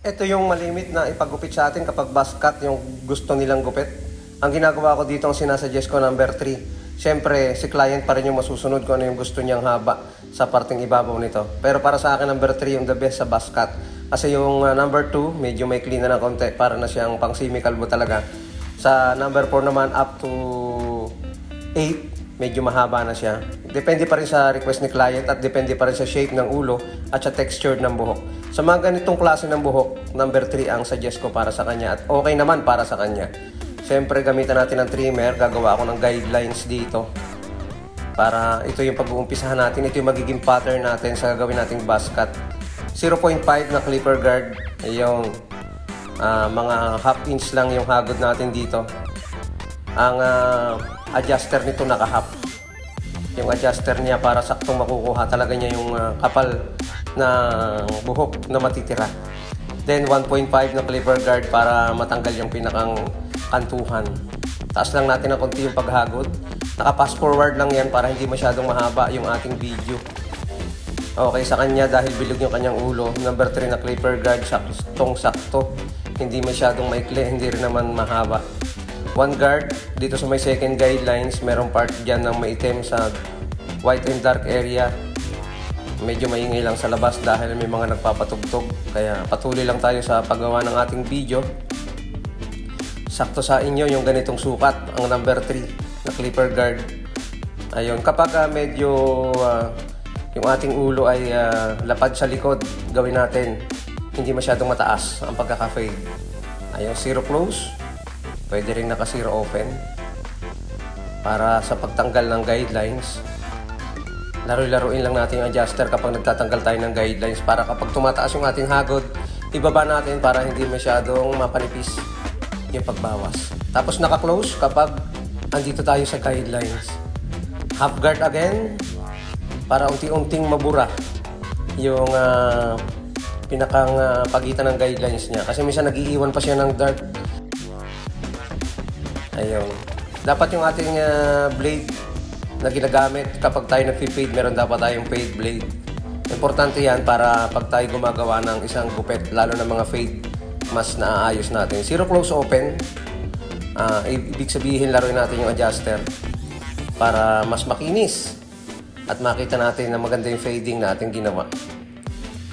Ito yung malimit na ipagupit sa atin kapag buzz cut yung gusto nilang gupit. Ang ginagawa ko dito, ang sinasuggest ko number 3. Siyempre, si client pa rin yung masusunod kung ano yung gusto niyang haba sa parting ibabaw nito. Pero para sa akin, number 3 yung the best sa buzz cut. Kasi yung number 2, medyo may clean na ng konti. Para na siyang pang semi-kalbo talaga. Sa number 4 naman, up to 8, medyo mahaba na siya. Depende pa rin sa request ni client at depende pa rin sa shape ng ulo at sa texture ng buhok. Sa mga ganitong klase ng buhok, number 3 ang suggest ko para sa kanya at okay naman para sa kanya. Siyempre, gamitan natin ng trimmer. Gagawa ako ng guidelines dito. Para ito yung pag-uumpisahan natin. Ito yung magiging pattern natin sa gagawin nating buzz cut. 0.5 na clipper guard. Yung mga half inch lang yung hagod natin dito. Ang adjuster nito naka-half. Yung adjuster niya para saktong makukuha talaga niya yung kapal na buhok na matitira. Then 1.5 na clipper guard para matanggal yung pinakang kantuhan. Taas lang natin ng konti yung paghagod. Naka-pass forward lang yan para hindi masyadong mahaba yung ating video. Okay, sa kanya dahil bilog yung kanyang ulo. Number 3 na clipper guard, saktong-sakto. Hindi masyadong maikli, hindi rin naman mahaba. One guard, dito sa may second guidelines, merong part dyan ng maitim sa white and dark area. Medyo maingay lang sa labas dahil may mga nagpapatugtog. Kaya patuloy lang tayo sa paggawa ng ating video. Sakto sa inyo yung ganitong sukat, ang number 3 na clipper guard. Ayun, kapag medyo yung ating ulo ay lapad sa likod, gawin natin. Hindi masyadong mataas ang pagkaka-fade. Ayun, zero close. Pwede rin naka-zero open. Para sa pagtanggal ng guidelines, laro-laruin lang natin yung adjuster kapag nagtatanggal tayo ng guidelines. Para kapag tumataas yung ating hagod, ibaba natin para hindi masyadong mapanipis yung pagbawas. Tapos naka-close kapag andito tayo sa guidelines. Half guard again para unti-unting mabura yung pinakang pagitan ng guidelines niya. Kasi minsan nag-iiwan pa siya ng dark. Ayun. Dapat yung ating blade na ginagamit kapag tayo nag-fade, meron dapat tayong fade blade. Importante yan para pag tayo gumagawa ng isang gupit, lalo na mga fade, mas naaayos natin. Zero close open. Ibig sabihin, laruin natin yung adjuster para mas makinis at makita natin na maganda yung fading na ating ginawa.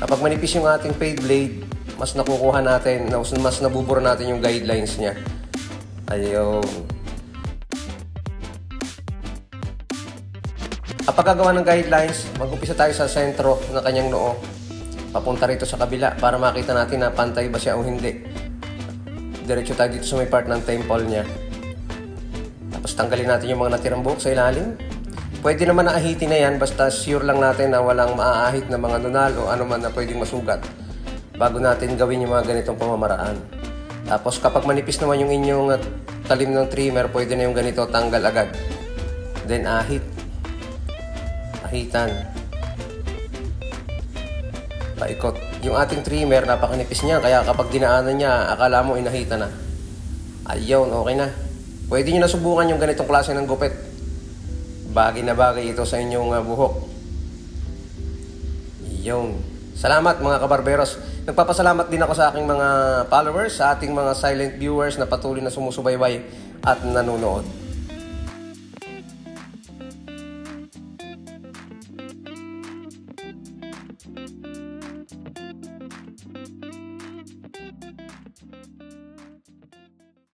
Kapag manipis yung ating fade blade, mas nakukuha natin, mas nabubura natin yung guidelines niya. Ayun. Kapag gagawa ng guidelines, mag-upisa tayo sa sentro ng kanyang noo. Papunta rito sa kabila para makita natin na pantay ba siya o hindi. Diretso tayo dito sa may part ng temple niya. Tapos tanggalin natin yung mga natirang buhok sa ilalim. Pwede naman naahitin na yan, basta sure lang natin na walang maaahit na mga nunal o ano man na pwedeng masugat bago natin gawin yung mga ganitong pamamaraan. Tapos kapag manipis naman yung inyong talim ng trimmer, pwede na yung ganito, tanggal agad. Then ahit. Ahitan. Paikot. Yung ating trimmer, napakanipis niya, kaya kapag dinaanan niya, akala mo inahita na. Ayun, okay na. Pwede nyo na subukan yung ganitong klase ng gupit. Bagay na bagay ito sa inyong buhok. Ayun. Salamat mga kabarberos. Nagpapasalamat din ako sa aking mga followers, sa ating mga silent viewers na patuloy na sumusubaybay at nanonood.